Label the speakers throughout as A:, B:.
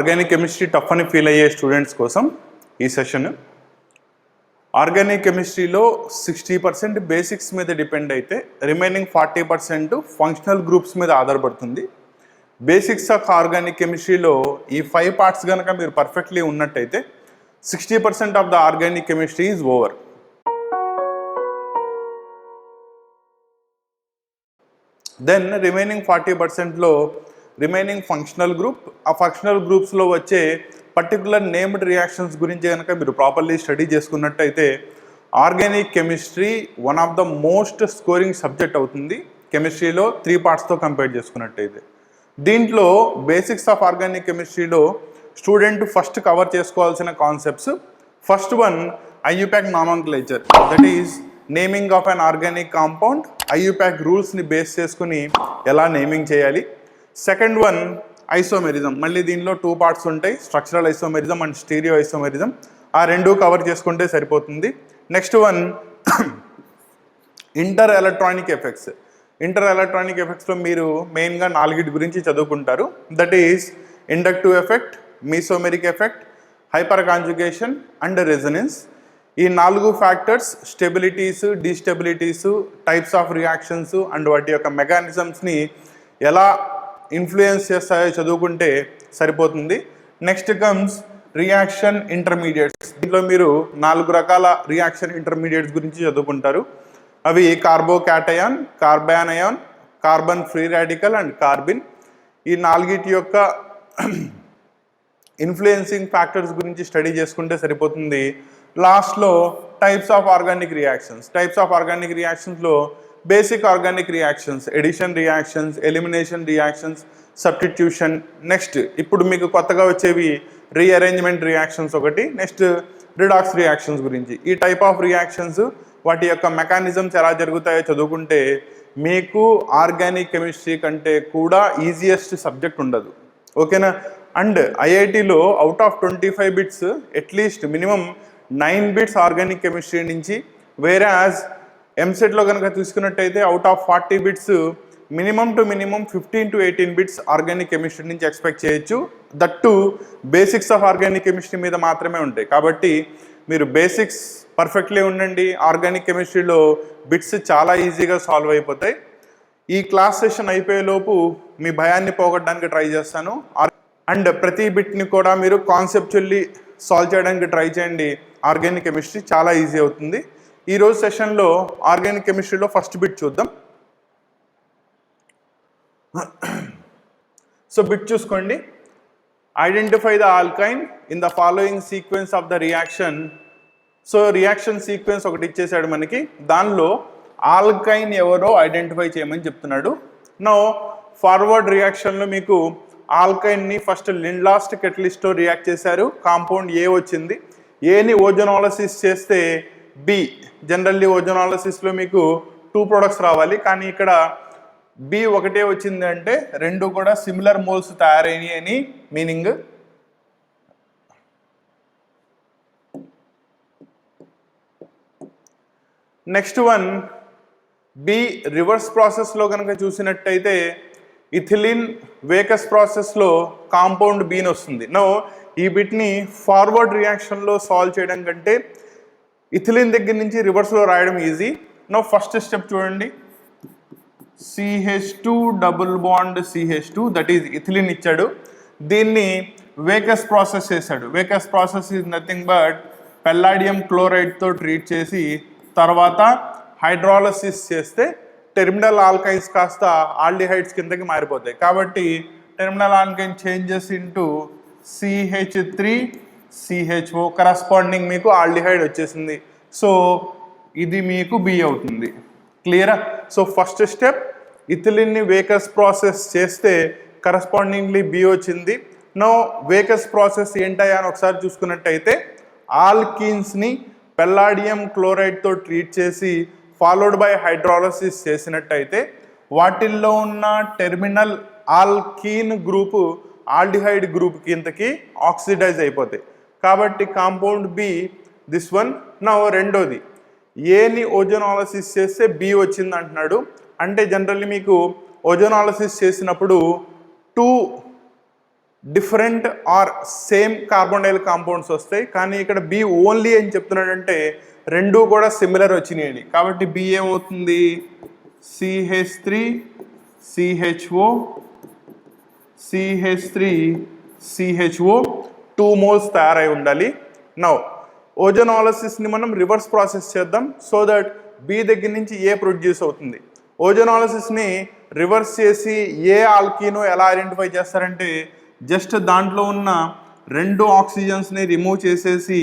A: Organic chemistry tough అని feel అయ్యే students కోసం ఈ సెషన్. ఆర్గానిక్ కెమిస్ట్రీలో 60% బేసిక్స్ మీద డిపెండ్ అయితే రిమైనింగ్ 40% ఫంక్షనల్ గ్రూప్స్ మీద ఆధారపడుతుంది. బేసిక్స్ ఆఫ్ ఆర్గానిక్ కెమిస్ట్రీలో ఈ 5 పార్ట్స్ కనుక మీరు పర్ఫెక్ట్లీ ఉన్నట్టయితే 60% of the organic chemistry is over. Then remaining 40%లో రిమైనింగ్ ఫంక్షనల్ గ్రూప్, ఆ ఫంక్షనల్ గ్రూప్స్లో వచ్చే పర్టికులర్ నేమ్డ్ రియాక్షన్స్ గురించి కనుక మీరు ప్రాపర్లీ స్టడీ చేసుకున్నట్టయితే organic chemistry one of the most scoring subject అవుతుంది కెమిస్ట్రీలో 3 పార్ట్స్తో కంపేర్ చేసుకున్నట్టయితే. దీంట్లో బేసిక్స్ ఆఫ్ ఆర్గానిక్ కెమిస్ట్రీలో స్టూడెంట్ ఫస్ట్ కవర్ చేసుకోవాల్సిన concepts, first one IUPAC nomenclature, that is naming of an organic compound. IUPAC రూల్స్ని బేస్ చేసుకుని ఎలా నేమింగ్ చేయాలి. సెకండ్ వన్ ఐసోమెరిజం, మళ్ళీ దీనిలో 2 పార్ట్స్ ఉంటాయి, structural isomerism and stereoisomerism. ఆ రెండు కవర్ చేసుకుంటే సరిపోతుంది. Next one inter electronic effects. Inter electronic ఎఫెక్ట్స్లో మీరు మెయిన్గా 4 గురించి చదువుకుంటారు. That is inductive effect, mesomeric effect, hyperconjugation and resonance. ఈ 4 factors stabilities, destabilities, types of reactions and వాటి యొక్క మెకానిజమ్స్ని ఎలా ఇన్ఫ్లుయెన్స్ చేస్తాయో చదువుకుంటే సరిపోతుంది. Next comes reaction intermediates. దీంట్లో మీరు 4 రకాల రియాక్షన్ ఇంటర్మీడియట్స్ గురించి చదువుకుంటారు. అవి carbocation, carbanion, carbon free radical and Corbin. ఈ 4 యొక్క ఇన్ఫ్లుయెన్సింగ్ ఫ్యాక్టర్స్ గురించి స్టడీ చేసుకుంటే సరిపోతుంది. లాస్ట్లో types of organic reactions. Types of organic రియాక్షన్స్లో basic organic reactions, addition reactions, elimination reactions, substitution. Next ఇప్పుడు మీకు కొత్తగా వచ్చేవి రీఅరేంజ్మెంట్ రియాక్షన్స్ ఒకటి, నెక్స్ట్ రిడాక్స్ రియాక్షన్స్ గురించి. ఈ టైప్ ఆఫ్ రియాక్షన్స్ వాటి యొక్క మెకానిజమ్స్ ఎలా జరుగుతాయో చదువుకుంటే మీకు ఆర్గానిక్ కెమిస్ట్రీ కంటే కూడా ఈజియెస్ట్ సబ్జెక్ట్ ఉండదు. ఓకేనా? అండ్ ఐఐటిలో out of 25 bits at least minimum 9 bits organic chemistry నుంచి, వేరాజ్ ఎంసెట్లో కనుక తీసుకున్నట్టయితే out of 40 bits minimum to minimum 15 to 18 bits organic chemistry నుంచి ఎక్స్పెక్ట్ చేయొచ్చు. That basics of organic chemistry మీద మాత్రమే ఉంటాయి. కాబట్టి మీరు బేసిక్స్ పర్ఫెక్ట్లీ ఉండండి. ఆర్గానిక్ కెమిస్ట్రీలో బిట్స్ చాలా ఈజీగా సాల్వ్ అయిపోతాయి. ఈ క్లాస్ సెషన్ అయిపోయేలోపు మీ భయాన్ని పోగొట్టడానికి ట్రై చేస్తాను. అండ్ ప్రతి బిట్ని కూడా మీరు కాన్సెప్చువల్లీ సాల్వ్ చేయడానికి ట్రై చేయండి. ఆర్గానిక్ కెమిస్ట్రీ చాలా ఈజీ అవుతుంది. ఈరోజు సెషన్లో ఆర్గానిక్ కెమిస్ట్రీలో ఫస్ట్ బిట్ చూద్దాం. సో బిట్ చూసుకోండి. Identify the ఆల్కైన్ in the following sequence of the reaction. So reaction sequence ఒకటి ఇచ్చేసాడు మనకి. దానిలో ఆల్కైన్ ఎవరో ఐడెంటిఫై చేయమని చెప్తున్నాడు. నో ఫార్వర్డ్ రియాక్షన్లో మీకు ఆల్కైన్ని ఫస్ట్ లిండ్లాస్ట్ కెటలిస్ట్తో రియాక్ట్ చేశారు. కాంపౌండ్ ఏ వచ్చింది. ఏని ఓజోనాలసిస్ చేస్తే బి. జనరల్లీ ఓజోనాలసిస్లో మీకు 2 ప్రొడక్ట్స్ రావాలి, కానీ ఇక్కడ బి ఒకటే వచ్చింది అంటే 2 కూడా సిమిలర్ మోల్స్ తయారైనవి అని meaning. Next one B reverse ప్రాసెస్లో కనుక చూసినట్టయితే ఇథిలిన్ వేకస్ ప్రాసెస్లో కాంపౌండ్ బీని వస్తుంది. నో ఈ బిట్ని ఫార్వర్డ్ రియాక్షన్లో సాల్వ్ చేయడం కంటే ఇథిలిన్ దగ్గర నుంచి రివర్స్లో రాయడం ఈజీ. నో ఫస్ట్ స్టెప్ చూడండి. CH2 double bond CH2, that is ethylene ఇచ్చాడు. దీన్ని వేకస్ ప్రాసెస్ చేశాడు. Wacker process is nothing but palladium క్లోరైడ్తో ట్రీట్ చేసి తర్వాత హైడ్రాలసిస్ చేస్తే టెర్మినల్ ఆల్కైన్స్ కాస్త ఆల్డిహైడ్స్ కిందకి మారిపోతాయి. కాబట్టి terminal ఆల్కైన్ changes into CH3 CHO corresponding మీకు ఆల్డిహైడ్ వచ్చేసింది. సో ఇది మీకు బి అవుతుంది. క్లియరా? సో ఫస్ట్ స్టెప్ ఇథిలిన్ని వేకస్ ప్రాసెస్ చేస్తే కరస్పాండింగ్లీ బి వచ్చింది. నో వేకస్ ప్రాసెస్ ఏంటయ్యా అని ఒకసారి చూసుకున్నట్టయితే ఆల్కీన్స్ని పెల్లాడియం క్లోరైడ్తో ట్రీట్ చేసి ఫాలోడ్ బై హైడ్రాలసిస్ చేసినట్టయితే వాటిల్లో ఉన్న terminal alkyne group aldehyde group కిందకి ఆక్సిడైజ్ అయిపోతాయి. కాబట్టి కాంపౌండ్ బి దిస్ వన్. నా రెండోది ఏని ఓజోనాలసిస్ చేస్తే బి వచ్చింది అంటున్నాడు. అంటే జనరల్లీ మీకు ఓజోనాలసిస్ చేసినప్పుడు 2 different or same carbonyl compounds వస్తాయి. కానీ ఇక్కడ బి ఓన్లీ అని చెప్తున్నాడంటే రెండు కూడా సిమిలర్ వచ్చినాయండి. కాబట్టి బి ఏమవుతుంది, CH3 CHO CH3 CHO 2 moles తయారై ఉండాలి. నౌ ఓజోనాలిసిస్ని మనం రివర్స్ ప్రాసెస్ చేద్దాం సో దట్ బి దగ్గర నుంచి ఏ ప్రొడ్యూస్ అవుతుంది. ఓజోనాలిసిస్ని రివర్స్ చేసి ఏ ఆల్కీనో ఎలా ఐడెంటిఫై చేస్తారంటే జస్ట్ దాంట్లో ఉన్న 2 ఆక్సిజన్స్ని రిమూవ్ చేసేసి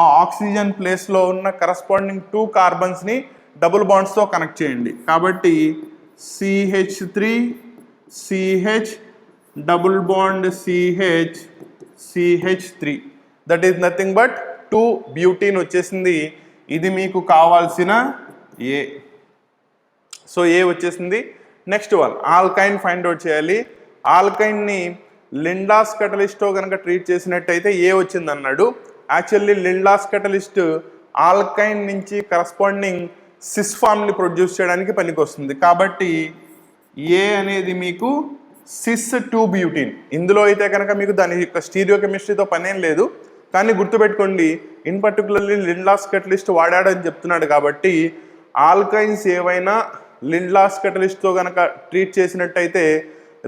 A: ఆ ఆక్సిజన్ ప్లేస్లో ఉన్న కరస్పాండింగ్ 2 కార్బన్స్ని డబుల్ బాండ్స్తో కనెక్ట్ చేయండి. కాబట్టి CH3 CH double bond CH CH3 that is nothing but 2 butene వచ్చేసింది. ఇది మీకు కావాల్సిన ఏ. సో ఏ వచ్చేసింది. నెక్స్ట్ వన్ ఆల్కైన్ ఫైండ్ అవుట్ చేయాలి. ఆల్కైన్ని లిండాస్ కటలిస్ట్తో కనుక ట్రీట్ చేసినట్టయితే ఏ వచ్చింది అన్నాడు. యాక్చువల్లీ లిండాస్ కటలిస్ట్ ఆల్కైన్ నుంచి కరస్పాండింగ్ సిస్ ఫామ్ని ప్రొడ్యూస్ చేయడానికి పనికి వస్తుంది. కాబట్టి ఏ అనేది మీకు సిస్ 2 బ్యూటీన్. ఇందులో అయితే కనుక మీకు దాని యొక్క స్టీరియో కెమిస్ట్రీతో పనేం లేదు. కానీ గుర్తుపెట్టుకోండి, ఇన్ పర్టికులర్లీ లిండాస్ కటలిస్ట్ వాడాడని చెప్తున్నాడు కాబట్టి ఆల్కైన్స్ ఏవైనా లిండాస్ కటలిస్ట్తో కనుక ట్రీట్ చేసినట్టయితే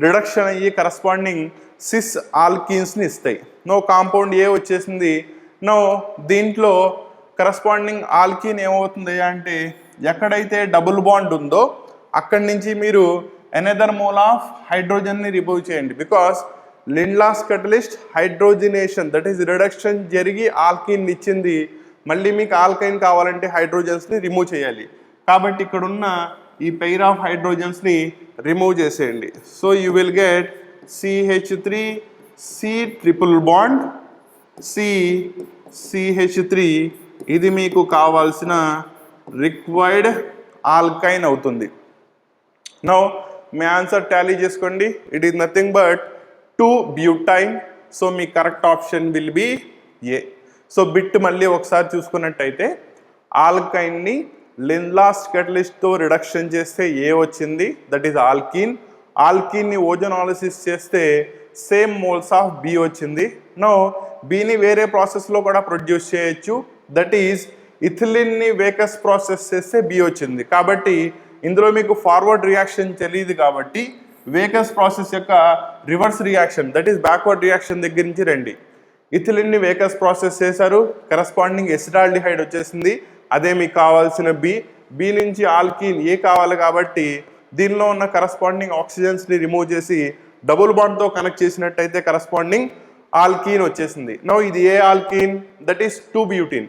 A: రిడక్షన్ అయ్యి కరస్పాండింగ్ సిస్ ఆల్కీన్స్ని ఇస్తాయి. నో కాంపౌండ్ ఏ వచ్చేసింది. నో దీంట్లో కరస్పాండింగ్ ఆల్కీన్ ఏమవుతుంది అంటే ఎక్కడైతే డబుల్ బాండ్ ఉందో అక్కడి నుంచి మీరు అనదర్ మోల్ ఆఫ్ హైడ్రోజన్ని రిమూవ్ చేయండి. Because Lindlar's catalyst hydrogenation that is reduction జరిగి ఆల్కీన్ ఇచ్చింది. మళ్ళీ మీకు ఆల్కైన్ కావాలంటే హైడ్రోజన్స్ని రిమూవ్ చేయాలి. కాబట్టి ఇక్కడ ఉన్న ఈ పెయిర్ ఆఫ్ హైడ్రోజన్స్ని రిమూవ్ చేసేయండి. So you will get CH3 C triple bond CH3. ఇది మీకు కావాల్సిన రిక్వైర్డ్ ఆల్కైన్ అవుతుంది. నౌ మీ ఆన్సర్ టాలీ చేసుకోండి. It is nothing but 2 butyne. So మీ correct option will B A. So bit మళ్ళీ ఒకసారి చూసుకున్నట్టయితే ఆల్కైన్ని లిండాస్ కటలిస్ట్తో రిడక్షన్ చేస్తే ఏ వచ్చింది, దట్ ఈస్ ఆల్కీన్. ఆల్కీన్ని ఓజోనాలిసిస్ చేస్తే సేమ్ మోల్స్ ఆఫ్ బి వచ్చింది. నో బీని వేరే ప్రాసెస్లో కూడా ప్రొడ్యూస్ చేయొచ్చు, దట్ ఈస్ ఇథిలిన్ని వేకస్ ప్రాసెస్ చేస్తే బి వచ్చింది. కాబట్టి ఇందులో మీకు ఫార్వర్డ్ రియాక్షన్ తెలియదు కాబట్టి వేకస్ ప్రాసెస్ యొక్క reverse reaction that is backward reaction దగ్గర నుంచి రండి. ఇథిలిన్ని వేకస్ ప్రాసెస్ చేశారు, కరస్పాండింగ్ ఎసిటాల్డిహైడ్ వచ్చేసింది, అదే మీకు కావాల్సిన బి. బి నుంచి ఆల్కీన్ ఏ కావాలి కాబట్టి దీనిలో ఉన్న కరస్పాండింగ్ ఆక్సిజన్స్ని రిమూవ్ చేసి డబుల్ బాండ్తో కనెక్ట్ చేసినట్టయితే కరస్పాండింగ్ ఆల్కీన్ వచ్చేసింది. నో ఇది ఏ ఆల్కీన్, దట్ ఈస్ 2 బ్యూటీన్.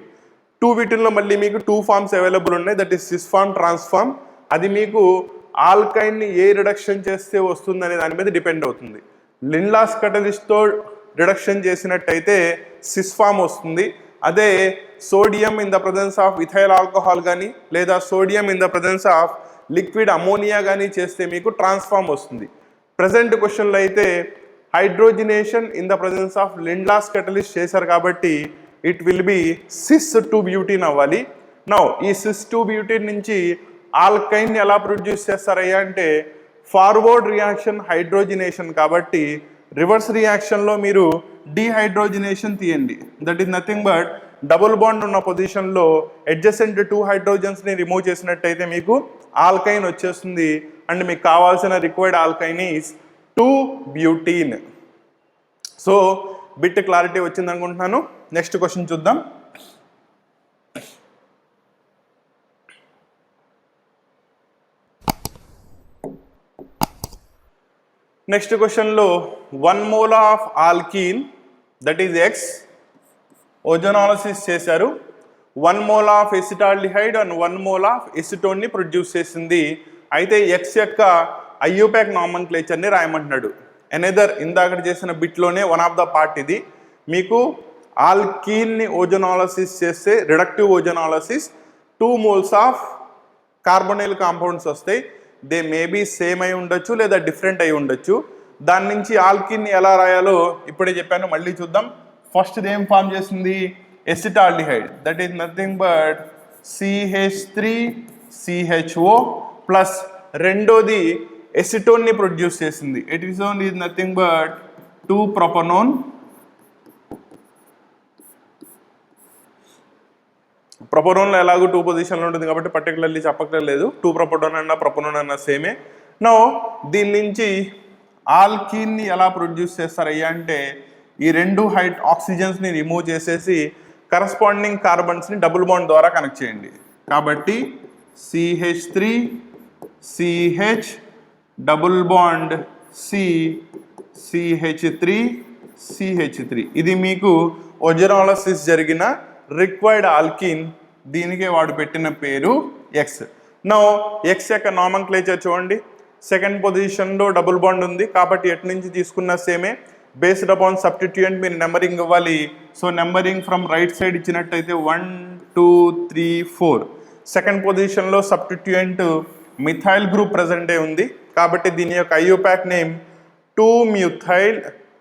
A: 2 బ్యూటీన్లో మళ్ళీ మీకు 2 ఫార్మ్స్ అవైలబుల్ ఉన్నాయి, that is cis form, trans form. అది మీకు ఆల్కైన్ని ఏ రిడక్షన్ చేస్తే వస్తుంది అనే దాని మీద డిపెండ్ అవుతుంది. లిండాస్ కటలిస్ట్తో రిడక్షన్ చేసినట్టయితే సిస్ ఫార్మ్ వస్తుంది. అదే sodium in the presence of ethyl alcohol కానీ లేదా sodium in the presence of liquid ammonia కానీ చేస్తే మీకు ట్రాన్స్ఫార్మ్ వస్తుంది. ప్రజెంట్ క్వశ్చన్లో అయితే hydrogenation in the presence of Lindlar's catalyst చేశారు కాబట్టి it will be cis 2 butene అవ్వాలి. నౌ ఈ సిస్ 2 బ్యూటీన్ నుంచి ఆల్కైన్ ఎలా ప్రొడ్యూస్ చేస్తారయ్యా అంటే ఫార్వర్డ్ రియాక్షన్ హైడ్రోజినేషన్ కాబట్టి రివర్స్ రియాక్షన్లో మీరు డీహైడ్రోజినేషన్ తీయండి. That is nothing but double bond ఉన్న పొజిషన్లో అడ్జసెంట్ 2 హైడ్రోజన్స్ని రిమూవ్ చేసినట్టయితే మీకు ఆల్కైన్ వచ్చేస్తుంది. అండ్ మీకు కావాల్సిన required alkyne is 2 butene. So bit clarity వచ్చింది అనుకుంటున్నాను. నెక్స్ట్ క్వశ్చన్ చూద్దాం. నెక్స్ట్ క్వశ్చన్లో 1 mole of alkene that is X ozonolysis చేశారు. 1 mole of acetaldehyde and 1 mole of ఎసిటోన్ని ప్రొడ్యూస్ చేసింది. అయితే ఎక్స్ యొక్క ఐయూపాక్ నామన్క్లేచర్ని రాయమంటున్నాడు. ఎనదర్ ఇందాక చేసిన బిట్లోనే వన్ ఆఫ్ ద పార్ట్ ఇది. మీకు ఆల్కీన్ని ఓజోనాలిసిస్ చేస్తే reductive ozonolysis 2 moles of carbonyl compounds వస్తాయి. దే మేబీ సేమ్ అయి ఉండొచ్చు లేదా డిఫరెంట్ అయి ఉండొచ్చు. దాని నుంచి ఆల్కీన్ని ఎలా రాయాలో ఇప్పుడే చెప్పాను, మళ్ళీ చూద్దాం. ఫస్ట్ ఏం ఫామ్ చేసింది, acetaldehyde that is nothing but CH3 CHO plus రెండోది ఎసిటోన్ని ప్రొడ్యూస్ చేసింది. It is only nothing but 2-propanone. ప్రొపనోన్లో ఎలాగో 2 పొజిషన్లో ఉంటుంది కాబట్టి పర్టికులర్లీ చెప్పక్కర్లేదు. 2-propanone అన్న ప్రొపనోన్ అన్న సేమే. నో దీని నుంచి ఆల్కీన్ని ఎలా ప్రొడ్యూస్ చేస్తారయ్యా అంటే ఈ 2 ఆక్సిజన్స్ని రిమూవ్ చేసేసి కరస్పాండింగ్ కార్బన్స్ని డబుల్ బాండ్ ద్వారా కనెక్ట్ చేయండి. కాబట్టి CH3 CH double bond CH3 ఇది మీకు ఒజనాలసిస్ జరిగిన రిక్వైర్డ్ ఆల్కిన్. దీనికే వాడు పెట్టిన పేరు ఎక్స్. నో ఎక్స్ యొక్క నామన్క్లేచర్ చూడండి. సెకండ్ పొజిషన్లో డబుల్ బాండ్ ఉంది కాబట్టి ఎటు నుంచి తీసుకున్న సేమే. బేస్డ్ అపాన్ సబ్స్టిట్యూయెంట్ మీరు నెంబరింగ్ ఇవ్వాలి. So numbering from right side ఇచ్చినట్టయితే 1 2 3 4. సెకండ్ పొజిషన్లో సబ్స్టిట్యూయెంట్ మిథైల్ గ్రూప్ ప్రజెంట్ అయి ఉంది కాబట్టి దీని యొక్క ఐయుపాక్ నేమ్ 2-methyl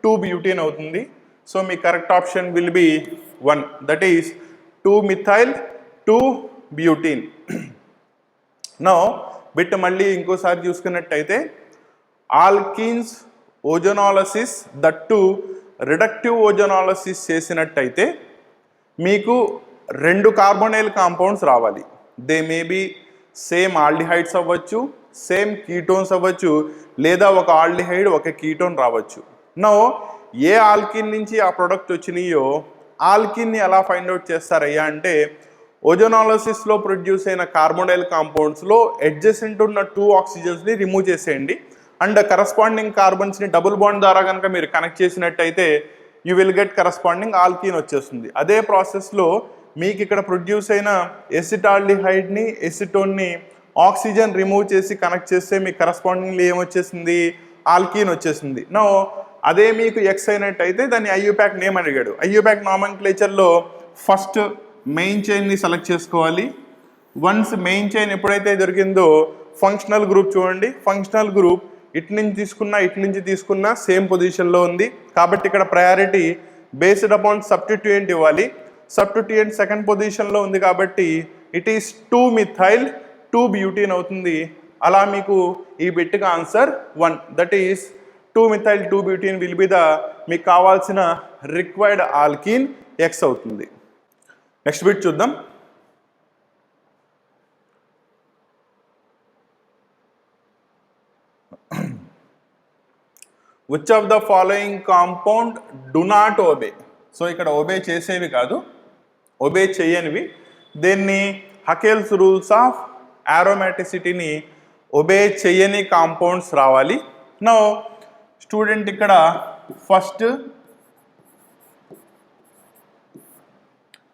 A: 2-butene అవుతుంది. సో మీ correct option will be 1, that is 2-methyl 2-butene. Now bit మళ్ళీ ఇంకోసారి చూసుకున్నట్టయితే alkenes ozonolysis that reductive ozonolysis చేసినట్టయితే మీకు 2 కార్బోనైల్ కాంపౌండ్స్ రావాలి. They may be same aldehydes అవ్వచ్చు, సేమ్ కీటోన్స్ అవ్వచ్చు, లేదా ఒక ఆల్డిహైడ్ ఒక కీటోన్ రావచ్చు. నో ఏ ఆల్కిన్ నుంచి ఆ ప్రొడక్ట్ వచ్చినాయో ఆల్కిన్ని ఎలా ఫైండ్ అవుట్ చేస్తారయ్యా అంటే ఓజోనాలసిస్లో ప్రొడ్యూస్ అయిన కార్బోనైల్ కాంపౌండ్స్లో అడ్జసెంట్ ఉన్న 2 ఆక్సిజన్స్ని రిమూవ్ చేసేయండి అండ్ కరస్పాండింగ్ కార్బన్స్ని డబుల్ బాండ్ ద్వారా కనుక మీరు కనెక్ట్ చేసినట్టయితే you will get corresponding alkyne వచ్చేస్తుంది. అదే ప్రాసెస్లో మీకు ఇక్కడ ప్రొడ్యూస్ అయిన ఎసిటాల్డిహైడ్ని ఎసిటోన్ని ఆక్సిజన్ రిమూవ్ చేసి కనెక్ట్ చేస్తే మీకు కరస్పాండింగ్లీ ఏమొచ్చేసింది, ఆల్కీన్ వచ్చేసింది. నో అదే మీకు ఎక్స్ అయినట్టయితే దాన్ని ఐయుపాక్ నేమ్ అడిగాడు. ఐయుపాక్ నామన్క్లేచర్లో ఫస్ట్ మెయిన్ చైన్ని సెలెక్ట్ చేసుకోవాలి. వన్స్ మెయిన్ చైన్ ఎప్పుడైతే దొరికిందో ఫంక్షనల్ గ్రూప్ చూడండి. ఫంక్షనల్ గ్రూప్ ఇటు నుంచి తీసుకున్న సేమ్ పొజిషన్లో ఉంది కాబట్టి ఇక్కడ ప్రయారిటీ బేస్డ్ అపాన్ సబ్స్టిట్యూయెంట్ ఇవ్వాలి. సబ్స్టిట్యూయెంట్ సెకండ్ పొజిషన్లో ఉంది కాబట్టి ఇట్ ఈస్ 2-methyl 2-butene అవుతుంది. అలా మీకు ఈ బిట్కి answer 1, that is 2-methyl 2-butene will be the మీకు కావాల్సిన రిక్వైర్డ్ ఆల్కీన్ ఎక్స్ అవుతుంది. నెక్స్ట్ బిట్ చూద్దాం. Which of the following compound do not obey. So ఇక్కడ ఒబే చేసేవి కాదు, ఒబే చేయనివి. దీన్ని హకెల్స్ రూల్స్ ఆఫ్ ఆరోమాటిసిటీని ఒబే చేయని కాంపౌండ్స్ రావాలి. నో స్టూడెంట్ ఇక్కడ ఫస్ట్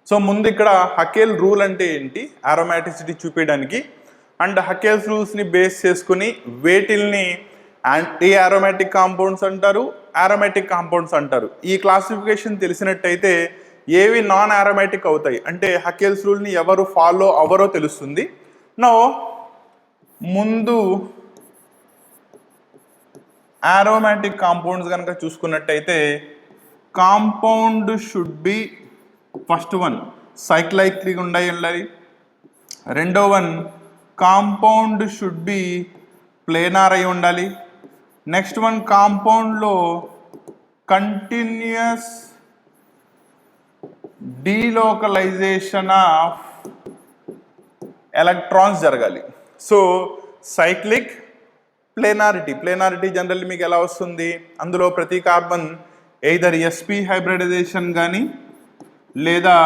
A: సో ముందు ఇక్కడ హకెల్ రూల్ అంటే ఏంటి ఆరోమాటిసిటీ చూపించడానికి అండ్ హకెల్స్ రూల్స్ని బేస్ చేసుకుని వేటిల్ని యాంటీ ఆరోమాటిక్ కాంపౌండ్స్ అంటారు, ఆరోమాటిక్ కాంపౌండ్స్ అంటారు. ఈ క్లాసిఫికేషన్ తెలిసినట్టయితే ఏవి నాన్ ఆరోమాటిక్ అవుతాయి అంటే హకెల్స్ రూల్ని ఎవరు ఫాలో అవ్వరో తెలుస్తుంది. నో ముందు ఆరోమాటిక్ కాంపౌండ్స్ కనుక చూసుకున్నట్టయితే compound should be first one cyclic ఉండాలి. రెండో one compound should be planar అయి ఉండాలి. నెక్స్ట్ వన్ కాంపౌండ్లో కంటిన్యూస్ డీలోకలైజేషన్ ఆఫ్ ఎలక్ట్రాన్స్ జరగాలి. సో సైక్లిక్ ప్లేనారిటీ జనరల్లీ మీకు ఎలా వస్తుంది, అందులో ప్రతి కార్బన్ ఎయిదర్ sp హైబ్రిడైజేషన్ కానీ లేదా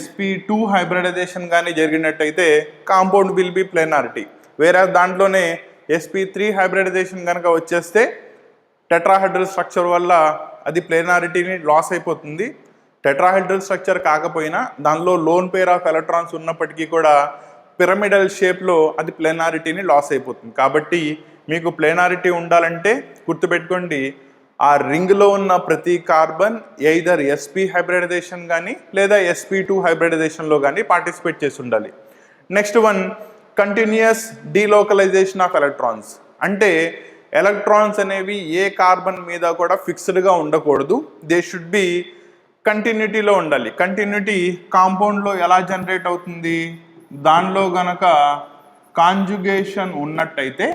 A: sp2 హైబ్రిడైజేషన్ కానీ జరిగినట్టయితే కాంపౌండ్ విల్ బి ప్లేనారిటీ. వేరే దాంట్లోనే sp3 హైబ్రిడైజేషన్ కనుక వచ్చేస్తే టెట్రాహెడ్రల్ స్ట్రక్చర్ వల్ల అది ప్లేనారిటీని లాస్ అయిపోతుంది. టెట్రాహెడ్రల్ స్ట్రక్చర్ కాకపోయినా దానిలో లోన్ పేర్ ఆఫ్ ఎలక్ట్రాన్స్ ఉన్నప్పటికీ కూడా పిరమిడల్ షేప్లో అది ప్లేనారిటీని లాస్ అయిపోతుంది. కాబట్టి మీకు ప్లేనారిటీ ఉండాలంటే గుర్తుపెట్టుకోండి, ఆ రింగ్లో ఉన్న ప్రతి కార్బన్ ఎయిదర్ sp హైబ్రిడైజేషన్ కానీ లేదా sp2 హైబ్రిడైజేషన్లో కానీ పార్టిసిపేట్ చేసి ఉండాలి. Next one continuous delocalization of electrons అంటే ఎలక్ట్రాన్స్ అనేవి ఏ కార్బన్ మీద కూడా ఫిక్స్డ్గా ఉండకూడదు, దే షుడ్ బి కంటిన్యూటీలో ఉండాలి. కంటిన్యూటీ కాంపౌండ్లో ఎలా జనరేట్ అవుతుంది, దానిలో గనక కాంజుగేషన్ ఉన్నట్టయితే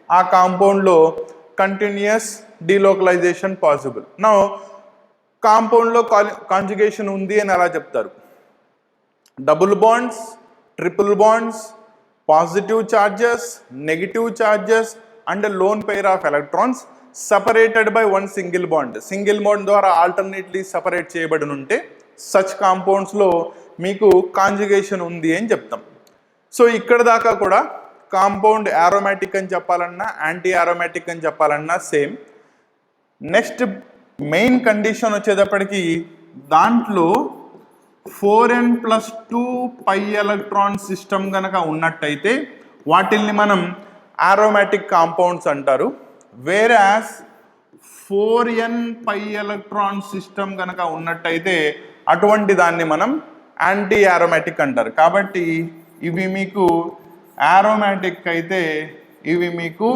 A: ఆ కాంపౌండ్లో కంటిన్యూస్ డీలోకలైజేషన్ పాసిబుల్. నౌ కాంపౌండ్లో కాంజుగేషన్ ఉంది అని ఎలా చెప్తారు? Double bonds, triple bonds, positive charges, negative charges and lone pair of electrons separated by one single bond. Single bond ద్వారా ఆల్టర్నేట్లీ సపరేట్ చేయబడి ఉంటే సచ్ కాంపౌండ్స్లో మీకు కాంజుగేషన్ ఉంది అని చెప్తాం. సో ఇక్కడ దాకా కూడా కాంపౌండ్ యారోమాటిక్ అని చెప్పాలన్నా యాంటీ యారోమాటిక్ అని చెప్పాలన్నా సేమ్. నెక్స్ట్ మెయిన్ కండిషన్ వచ్చేటప్పటికి దాంట్లో 4n+2 పై ఎలక్ట్రాన్ సిస్టమ్ కనుక ఉన్నట్టయితే వాటిల్ని మనం యారోమాటిక్ కాంపౌండ్స్ అంటారు. వేరాస్ 4n పై ఎలక్ట్రాన్ సిస్టమ్ కనుక ఉన్నట్టయితే అటువంటి దాన్ని మనం యాంటీ యారోమాటిక్ అంటారు. కాబట్టి ఇవి మీకు యారోమాటిక్ అయితే ఇవి మీకు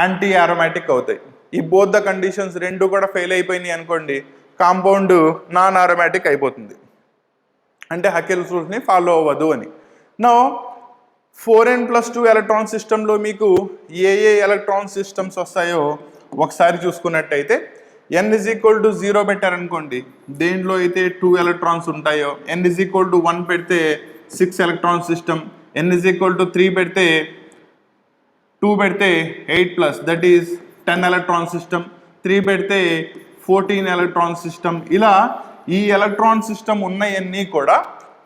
A: యాంటీ యారోమాటిక్ అవుతాయి. ఈ బోత్ ద కండిషన్స్ రెండు కూడా ఫెయిల్ అయిపోయినాయి అనుకోండి, కాంపౌండ్ నాన్ యారోమాటిక్ అయిపోతుంది, అంటే హకెల్స్ రూల్స్ని ఫాలో అవ్వదు అని. నో 4n+2 ఎలక్ట్రాన్ సిస్టంలో మీకు ఏ ఎలక్ట్రాన్ సిస్టమ్స్ వస్తాయో ఒకసారి చూసుకున్నట్టయితే n=0 పెట్టారనుకోండి, దేంట్లో అయితే 2 ఎలక్ట్రాన్స్ ఉంటాయో, n=1 పెడితే 6 ఎలక్ట్రాన్ సిస్టమ్, n=3 పెడితే 2 పెడితే 8+, దట్ ఈస్ 10 ఎలక్ట్రాన్ సిస్టమ్, 3 పెడితే 14 ఎలక్ట్రాన్ సిస్టమ్. ఇలా ఈ ఎలక్ట్రాన్ సిస్టమ్ ఉన్నవన్నీ కూడా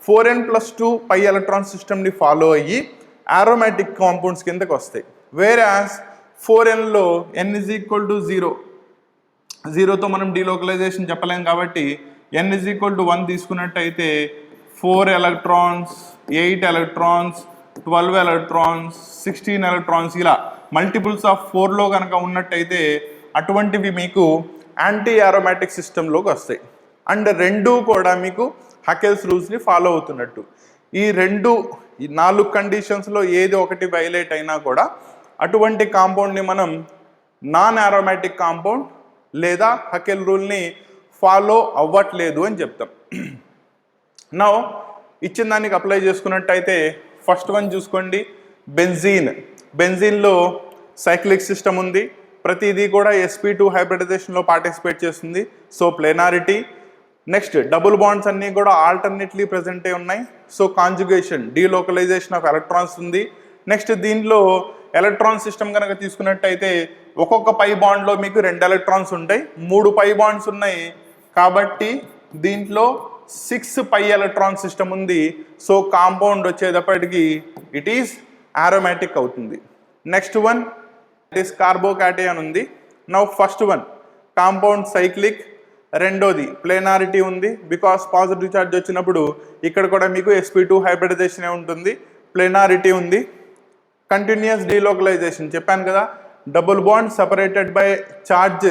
A: 4n+2 పై ఎలక్ట్రాన్ సిస్టమ్ని ఫాలో అయ్యి యారోమాటిక్ కాంపౌండ్స్ కిందకి వస్తాయి. వేరాస్ 4nలో n=0, 0తో మనం డీలోకలైజేషన్ చెప్పలేం కాబట్టి n=1 తీసుకున్నట్టయితే 4 ఎలక్ట్రాన్స్, 8 ఎలక్ట్రాన్స్, 12 ఎలక్ట్రాన్స్, 16 ఎలక్ట్రాన్స్, ఇలా మల్టిపుల్స్ ఆఫ్ 4లో కనుక ఉన్నట్టయితే అటువంటివి మీకు యాంటీ యారోమాటిక్ సిస్టంలోకి వస్తాయి. అండ్ రెండూ కూడా మీకు హకెల్స్ రూల్స్ని ఫాలో అవుతున్నట్టు. ఈ 4 కండిషన్స్లో ఏది ఒకటి వైలేట్ అయినా కూడా అటువంటి కాంపౌండ్ని మనం నాన్ యారోమాటిక్ కాంపౌండ్ లేదా హకెల్ రూల్ని ఫాలో అవ్వట్లేదు అని చెప్తాం. నౌ ఇచ్చిన దానికి అప్లై చేసుకున్నట్టయితే ఫస్ట్ వన్ చూసుకోండి, బెంజీన్. బెంజీన్లో సైక్లిక్ సిస్టమ్ ఉంది, ప్రతిదీ కూడా sp2 హైబ్రిడైజేషన్లో పార్టిసిపేట్ చేస్తుంది, సో ప్లేనారిటీ. నెక్స్ట్ డబుల్ బాండ్స్ అన్నీ కూడా ఆల్టర్నేట్లీ ప్రజెంట్ అయి ఉన్నాయి, so conjugation, delocalisation of electrons ఉంది. నెక్స్ట్ దీనిలో ఎలక్ట్రాన్ సిస్టమ్ కనుక తీసుకున్నట్టయితే ఒక్కొక్క పై బాండ్లో మీకు 2 ఎలక్ట్రాన్స్ ఉంటాయి, 3 పై బాండ్స్ ఉన్నాయి కాబట్టి దీంట్లో 6 పై ఎలక్ట్రాన్ సిస్టమ్ ఉంది. సో కాంపౌండ్ వచ్చేటప్పటికి ఇట్ ఈస్ యారోమాటిక్ అవుతుంది. Next one it is carbocation ఉంది. Now first one compound cyclic, రెండోది ప్లేనారిటీ ఉంది, బికాస్ పాజిటివ్ ఛార్జ్ వచ్చినప్పుడు ఇక్కడ కూడా మీకు sp2 హైబ్రిడైజేషన్ ఉంటుంది, ప్లేనారిటీ ఉంది. కంటిన్యూస్ డీలోకలైజేషన్ చెప్పాను కదా, double bond separated by charge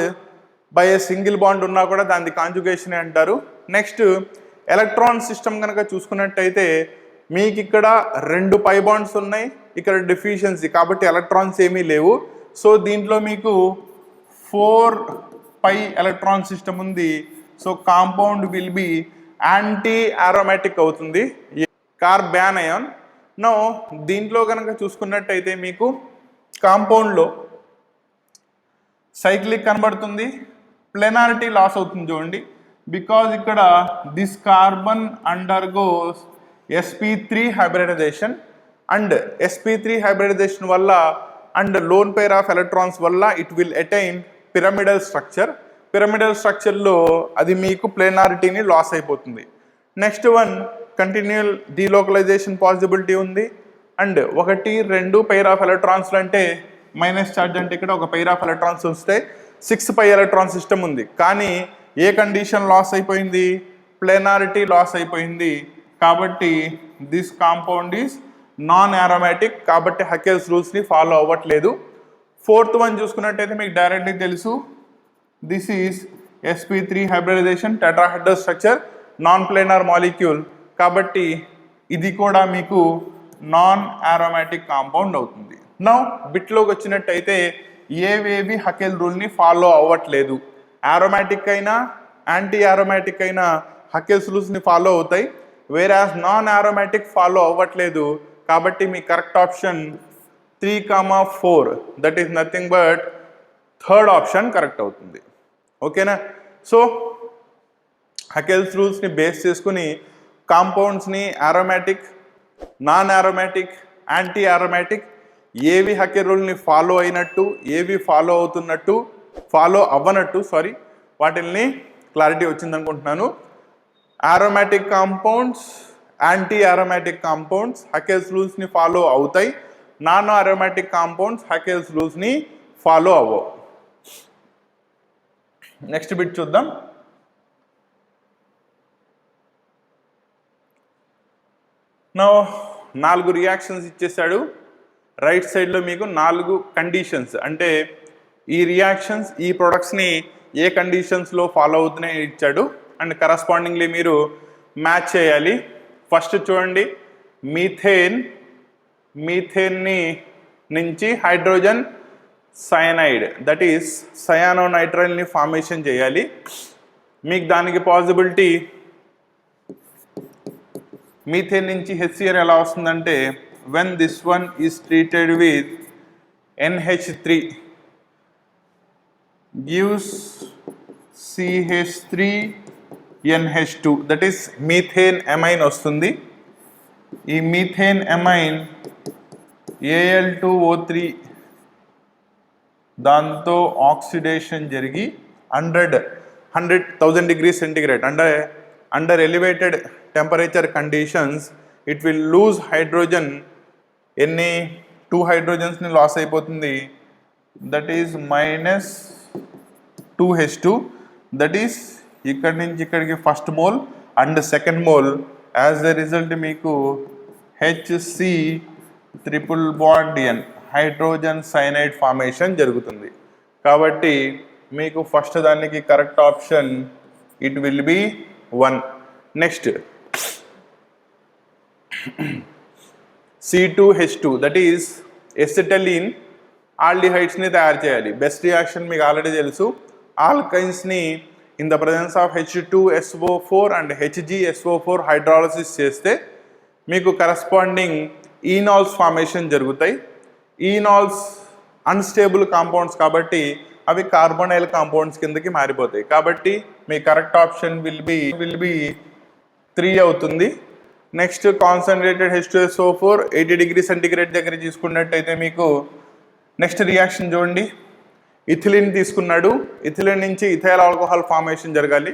A: by a single bond ఉన్నా కూడా దాన్ని కాంజుగేషన్ అంటారు. నెక్స్ట్ ఎలక్ట్రాన్ సిస్టమ్ కనుక చూసుకున్నట్టయితే మీకు ఇక్కడ 2 పై బాండ్స్ ఉన్నాయి, ఇక్కడ డిఫిషియన్సీ కాబట్టి ఎలక్ట్రాన్స్ ఏమీ లేవు, సో దీంట్లో మీకు 4 పై ఎలక్ట్రాన్ సిస్టమ్ ఉంది, so compound will B anti aromatic అవుతుంది, కార్బానయాన్. నో దీంట్లో కనుక చూసుకున్నట్టయితే మీకు కాంపౌండ్లో సైక్లిక్ కనబడుతుంది, ప్లెనారిటీ లాస్ అవుతుంది చూడండి, బికాజ్ ఇక్కడ this carbon undergoes sp3 hybridization and sp3 hybridization వల్ల and lone pair of electrons వల్ల it will attain pyramidal structure. Pyramidal స్ట్రక్చర్లో అది మీకు ప్లేనారిటీని లాస్ అయిపోతుంది. Next one continual delocalization possibility ఉంది, అండ్ 1, 2 పెయిర్ ఆఫ్ ఎలక్ట్రాన్స్లు అంటే మైనస్ ఛార్జ్ అంటే ఇక్కడ ఒక పెయిర్ ఆఫ్ ఎలక్ట్రాన్స్ వస్తే 6 పై ఎలక్ట్రాన్ సిస్టమ్ ఉంది, కానీ ఏ కండిషన్ లాస్ అయిపోయింది? ప్లేనారిటీ లాస్ అయిపోయింది. కాబట్టి this compound is non aromatic, కాబట్టి హకెల్స్ రూల్స్ని ఫాలో అవ్వట్లేదు. ఫోర్త్ వన్ చూసుకున్నట్టయితే మీకు డైరెక్ట్లీ తెలుసు, this is sp3 hybridization, tetrahedral structure, non planar molecule, కాబట్టి ఇది కూడా మీకు నాన్ యారోమాటిక్ కాంపౌండ్ అవుతుంది. నౌ బిట్లోకి వచ్చినట్టయితే ఏవేవి హకెల్ రూల్ని ఫాలో అవ్వట్లేదు, యారోమాటిక్ అయినా యాంటీ యారోమాటిక్ అయినా హకెల్స్ రూల్స్ని ఫాలో అవుతాయి, వేరాస్ నాన్ యారోమాటిక్ ఫాలో అవ్వట్లేదు. కాబట్టి మీ correct option 3, 4, that is nothing but third option correct అవుతుంది. ఓకేనా? సో హకెల్స్ రూల్స్ని బేస్ చేసుకుని కాంపౌండ్స్ని aromatic, non aromatic, anti aromatic, ఏవి హకెల్ రూల్ని ఫాలో అయినట్టు, ఏవి ఫాలో అవ్వనట్టు వాటిల్ని క్లారిటీ వచ్చింది అనుకుంటున్నాను. Aromatic compounds, anti aromatic compounds Huckel's రూల్స్ని ఫాలో అవుతాయి. నాన్ అరోమాటిక్ కాంపౌండ్స్ హకెల్స్ రూల్స్ని ఫాలో అవ్వవు. నెక్స్ట్ బిట్ చూద్దాం. నా 4 రియాక్షన్స్ ఇచ్చేసాడు. రైట్ సైడ్లో మీకు 4 కండిషన్స్, అంటే ఈ రియాక్షన్స్ ఈ ప్రొడక్ట్స్ని ఏ కండిషన్స్లో ఫాలో అవుతున్నాయి ఇచ్చాడు. అండ్ కరస్పాండింగ్లీ మీరు మ్యాచ్ చేయాలి. ఫస్ట్ చూడండి, మీథేన్ని నుంచి హైడ్రోజన్ సయనైడ్ దట్ ఈస్ సయానోనైట్రైల్ని ఫార్మేషన్ చేయాలి. మీకు దానికి పాసిబిలిటీ మీథేన్ నుంచి HCl ఎలా వస్తుందంటే, when this one is treated with NH3 gives CH3NH2 that is methane amine వస్తుంది. ఈ మీథేన్ ఎమైన్ Al2O3 దాంతో ఆక్సిడేషన్ జరిగి 100,000 degrees centigrade under elevated temperature conditions it will lose hydrogen. ఎన్ని 2 హైడ్రోజన్స్ని లాస్ అయిపోతుంది, that is -2H2 that is ఇక్కడి నుంచి ఇక్కడికి first mole and second mole. As the result మీకు HC triple bond N hydrogen cyanide formation జరుగుతుంది. కాబట్టి మీకు ఫస్ట్ దానికి correct option it will be 1. Next C2H2 that is acetylene ఆల్డిహైడ్స్ని తయారు చేయాలి. బెస్ట్ రియాక్షన్ మీకు ఆల్రెడీ తెలుసు. ఆల్కైన్స్ని in the presence of H2SO4 and HgSO4 hydrolysis చేస్తే మీకు కరస్పాండింగ్ ఈనాల్స్ ఫార్మేషన్ జరుగుతాయి. ఈనాల్స్ అన్స్టేబుల్ కాంపౌండ్స్ కాబట్టి అవి కార్బోనైల్ కాంపౌండ్స్ కిందకి మారిపోతాయి. కాబట్టి మీ కరెక్ట్ ఆప్షన్ విల్ బి 3 అవుతుంది. Next concentrated H2SO4 80 degrees centigrade దగ్గర తీసుకున్నట్టయితే మీకు నెక్స్ట్ రియాక్షన్ చూడండి. ఇథిలిన్ తీసుకున్నాడు. ఇథిలిన్ నుంచి ఇథైల్ ఆల్కహాల్ ఫార్మేషన్ జరగాలి.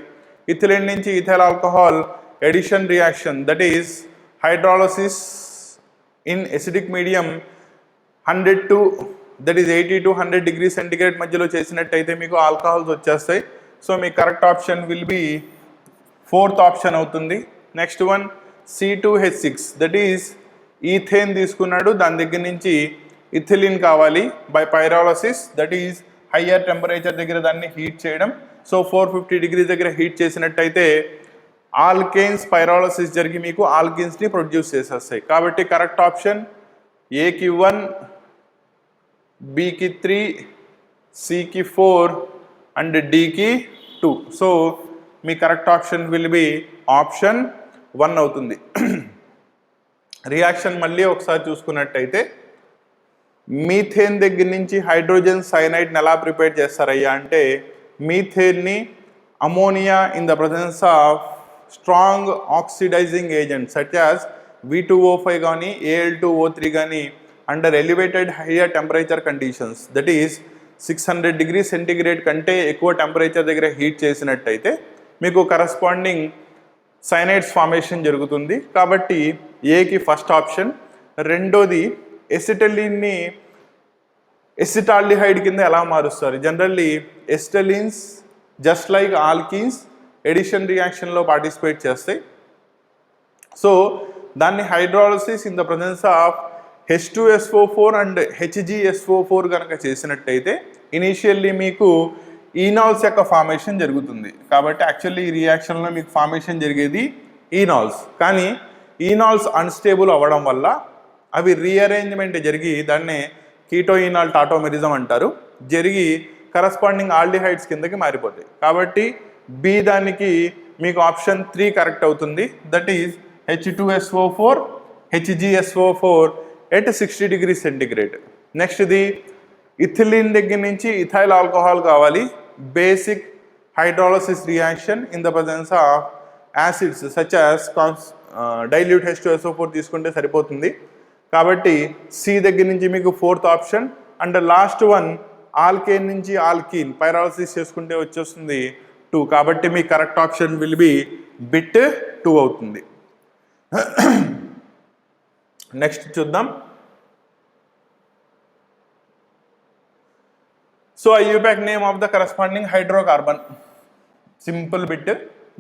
A: ఇథిలిన్ నుంచి ethyl alcohol addition reaction that is hydrolysis in acidic medium 80 to 100 degrees centigrade మధ్యలో చేసినట్టయితే మీకు ఆల్కహాల్స్ వచ్చేస్తాయి. సో మీ correct option will be 4th option అవుతుంది. Next one C2H6 that is ethane తీసుకున్నాడు. దాని దగ్గర నుంచి ఇథిలిన్ కావాలి by pyrolysis that is higher temperature దగ్గర దాన్ని హీట్ చేయడం. సో 450 degrees దగ్గర హీట్ చేసినట్టయితే ఆల్కేన్స్ పైరాలసిస్ జరిగి మీకు ఆల్కేన్స్ని ప్రొడ్యూస్ చేసేస్తాయి. కాబట్టి కరెక్ట్ ఆప్షన్ ఏకి 1, బికి 3, సికి 4 అండ్ డికి 2. సో మీ correct option will be option 1 అవుతుంది. రియాక్షన్ మళ్ళీ ఒకసారి చూసుకున్నట్టయితే మీథేన్ దగ్గర నుంచి హైడ్రోజన్ సైనైడ్ని ఎలా ప్రిపేర్ చేస్తారయ్యా అంటే, మీథేన్ని ammonia in the presence of strong oxidizing agents such as V2O5 కానీ Al2O3 కానీ under elevated higher temperature conditions that is 600 degrees centigrade కంటే ఎక్కువ టెంపరేచర్ దగ్గర హీట్ చేసినట్టయితే మీకు కరస్పాండింగ్ సైనైడ్స్ ఫార్మేషన్ జరుగుతుంది. కాబట్టి ఏకి ఫస్ట్ ఆప్షన్. రెండోది ఎసిటలీన్ని ఎసిటాల్డిహైడ్ కింద ఎలా మారుస్తారు? Generally acetylenes just like alkenes addition రియాక్షన్లో పార్టిసిపేట్ చేస్తాయి. సో దాన్ని hydrolysis in the presence of H2SO4 and HgSO4 కనుక చేసినట్టయితే ఇనీషియల్లీ మీకు ఈనాల్స్ యొక్క ఫార్మేషన్ జరుగుతుంది. కాబట్టి యాక్చువల్లీ ఈ రియాక్షన్లో మీకు ఫార్మేషన్ జరిగేది ఈనాల్స్. కానీ ఈనాల్స్ అన్స్టేబుల్ అవ్వడం వల్ల అవి రీఅరేంజ్మెంట్ జరిగి దాన్నే కీటోఈనాల్ టాటోమెరిజం అంటారు, జరిగి కరస్పాండింగ్ ఆల్డిహైడ్స్ కిందకి మారిపోతాయి. కాబట్టి బి దానికి మీకు ఆప్షన్ 3 కరెక్ట్ అవుతుంది. That is H2SO4 HgSO4 at 60 degrees centigrade. Next ఇది ఇథిలిన్ దగ్గర నుంచి ఇథైల్ ఆల్కహాల్ కావాలి. Basic hydrolysis reaction in the presence of acids such as dilute H2SO4 తీసుకుంటే సరిపోతుంది. కాబట్టి సి దగ్గర నుంచి మీకు 4th option. And last one alkane నుంచి ఆల్కీన్ పైరాలసిస్ చేసుకుంటే వచ్చేస్తుంది 2. కాబట్టి మీ correct option will be bit 2 అవుతుంది. నెక్స్ట్ చూద్దాం. So IUPAC name of the corresponding hydrocarbon. Simple bit,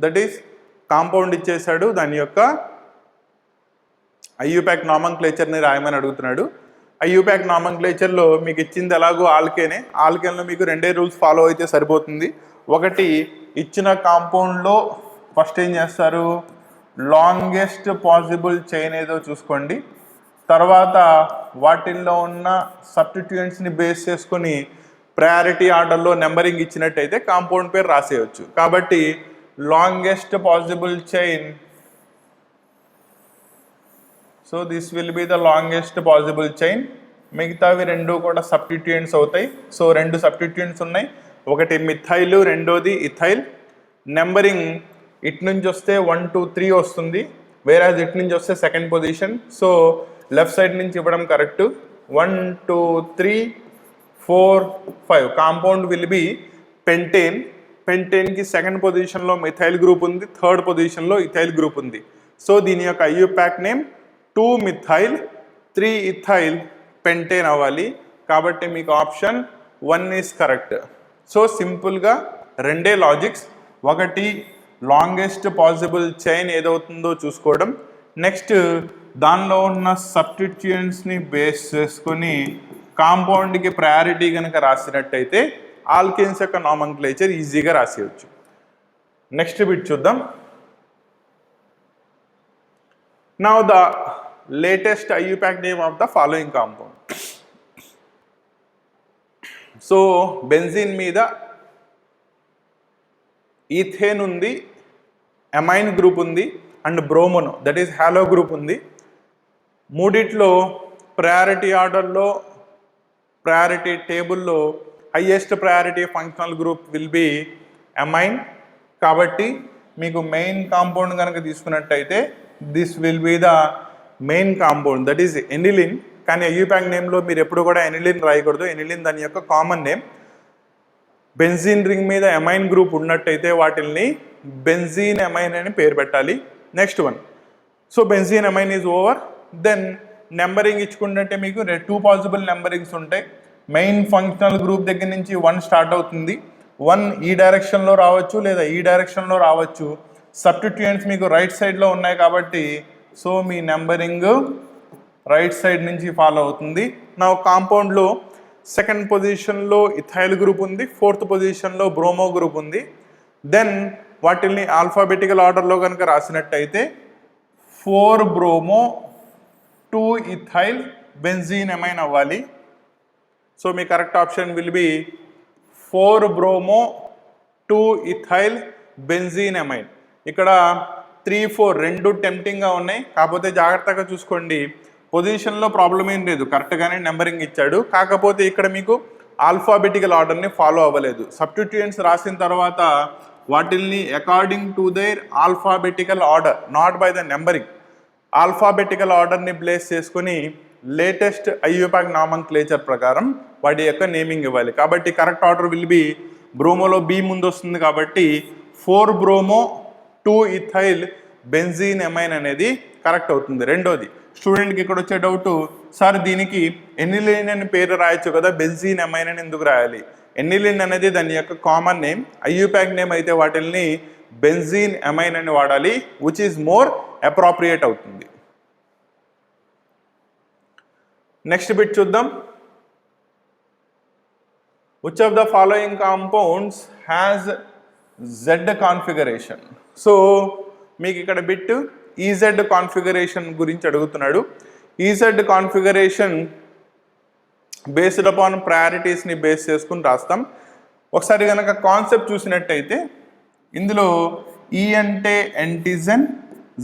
A: that is compound ఇచ్చేసాడు, దాని యొక్క IUPAC నామన్క్లేచర్ని రాయమని అడుగుతున్నాడు. IUPAC నామన్క్లేచర్లో మీకు ఇచ్చింది ఎలాగో ఆల్కేనే. ఆల్కేన్లో మీకు 2 రూల్స్ ఫాలో అయితే సరిపోతుంది. ఒకటి, ఇచ్చిన కాంపౌండ్లో ఫస్ట్ ఏం చేస్తారు, లాంగెస్ట్ పాసిబుల్ చైన్ ఏదో చూసుకోండి. తర్వాత వాటిల్లో ఉన్న సబ్స్టిట్యూయెంట్స్ని బేస్ చేసుకొని ప్రయారిటీ ఆర్డర్లో నెంబరింగ్ ఇచ్చినట్టయితే కాంపౌండ్ పేరు రాసేయచ్చు. కాబట్టి longest possible chain, so this will be the longest possible chain. మిగతావి 2 కూడా సబ్స్టిట్యూయెంట్స్ అవుతాయి. సో 2 సబ్స్టిట్యూయెంట్స్ ఉన్నాయి, ఒకటి మిథైల్, రెండోది ఇథైల్. నెంబరింగ్ ఇటు నుంచి వస్తే 1 2 3 వస్తుంది, వేరాజ్ ఇటు నుంచి వస్తే second position. So left side నుంచి ఇవ్వడం correct. 1 2 3 4 5. Compound will be pentane. పెంటేన్కి సెకండ్ పొజిషన్లో మిథైల్ గ్రూప్ ఉంది, థర్డ్ పొజిషన్లో ఇథైల్ గ్రూప్ ఉంది. సో దీని యొక్క IUPAC name 2 methyl 3 ethyl pentane అవ్వాలి. కాబట్టి మీకు ఆప్షన్ 1 ఈస్ కరెక్ట్. సో సింపుల్గా 2 లాజిక్స్. ఒకటి, లాంగెస్ట్ పాసిబుల్ చైన్ ఏదవుతుందో చూసుకోవడం. నెక్స్ట్, దానిలో ఉన్న సబ్స్టిట్యూయెంట్స్ని బేస్ చేసుకొని కాంపౌండ్కి ప్రయారిటీ కనుక రాసినట్టయితే ఆల్కేన్స్ యొక్క నామన్క్లేచర్ ఈజీగా రాసేయచ్చు. నెక్స్ట్ బిట్ చూద్దాం. Now the latest IUPAC name of the following compound. So benzene మీద ఈథేన్ ఉంది, అమైన్ గ్రూప్ ఉంది, అండ్ బ్రోమోనో దట్ ఈస్ హాలో గ్రూప్ ఉంది. మూడిట్లో ప్రయారిటీ ఆర్డర్లో ప్రయారిటీ టేబుల్లో highest priority functional group will be amine. కాబట్టి మీకు మెయిన్ కాంపౌండ్ కనుక తీసుకున్నట్టయితే this will be the main compound, that is aniline. కానీ IUPAC నేమ్లో మీరు ఎప్పుడు కూడా ఎనిలిన్ రాయకూడదు. ఎనిలిన్ దాని యొక్క కామన్ నేమ్. బెంజీన్ రింగ్ మీద అమైన్ గ్రూప్ ఉన్నట్టయితే వాటిల్ని బెంజీన్ అమైన్ అని పేరు పెట్టాలి. Next one, so benzene amine is over. Then numbering ఇచ్చుకుంటే మీకు 2 పాసిబుల్ నెంబరింగ్స్ ఉంటాయి. మెయిన్ ఫంక్షనల్ గ్రూప్ దగ్గర నుంచి 1 స్టార్ట్ అవుతుంది. 1 ఈ డైరెక్షన్లో రావచ్చు లేదా ఈ డైరెక్షన్లో రావచ్చు. సబ్స్టిట్యూయెంట్స్ మీకు రైట్ సైడ్లో ఉన్నాయి కాబట్టి సో మీ నెంబరింగ్ రైట్ సైడ్ నుంచి ఫాలో అవుతుంది. నా కాంపౌండ్లో సెకండ్ పొజిషన్లో ఇథైల్ గ్రూప్ ఉంది, 4th పొజిషన్లో బ్రోమో గ్రూప్ ఉంది. దెన్ వాటిల్ని ఆల్ఫాబెటికల్ ఆర్డర్లో కనుక రాసినట్టయితే 4 బ్రోమో 2 ఇథైల్ బెంజీన్ అమైన్ అవ్వాలి. సో మీ correct option will B 4 bromo 2 ethyl benzene amine. ఇక్కడ 3 4 2 టెంప్టింగ్గా ఉన్నాయి, కాకపోతే జాగ్రత్తగా చూసుకోండి. పొజిషన్లో ప్రాబ్లం ఏం లేదు, కరెక్ట్గానే నెంబరింగ్ ఇచ్చాడు. కాకపోతే ఇక్కడ మీకు ఆల్ఫాబెటికల్ ఆర్డర్ని ఫాలో అవ్వలేదు. సబ్స్టిట్యూయెంట్స్ రాసిన తర్వాత వాటిల్ని according to their alphabetical order, not by the numbering, alphabetical ఆర్డర్ని ప్లేస్ చేసుకుని లేటెస్ట్ IUPAC నామన్క్లేచర్ ప్రకారం వాటి యొక్క నేమింగ్ ఇవ్వాలి. కాబట్టి కరెక్ట్ ఆర్డర్ విల్ బి బ్రోమోలో B ముందు వస్తుంది కాబట్టి 4 బ్రోమో 2 ఇథైల్ బెంజీన్ అమైన్ అనేది కరెక్ట్ అవుతుంది. రెండోది, స్టూడెంట్కి ఇక్కడ వచ్చే డౌట్, సార్ దీనికి ఎనిలిన్ అని పేరు రాయొచ్చు కదా, బెంజీన్ అమైన్ అని ఎందుకు రాయాలి? ఎనిలిన్ అనేది దాని యొక్క కామన్ నేమ్. IUPAC నేమ్ అయితే వాటిల్ని బెంజీన్ అమైన్ అని వాడాలి, విచ్ ఈజ్ మోర్ అప్రోప్రియేట్ అవుతుంది. నెక్స్ట్ బిట్ చూద్దాం. Which of the following compounds has Z configuration? So మీకు ఇక్కడ బిట్ EZ కాన్ఫిగరేషన్ గురించి అడుగుతున్నాడు. EZ కాన్ఫిగరేషన్ బేస్డ్ అపాన్ ప్రయారిటీస్ని బేస్ చేసుకుని రాస్తాం. ఒకసారి కనుక కాన్సెప్ట్ చూసినట్టయితే ఇందులో E అంటే ఎంటిజన్,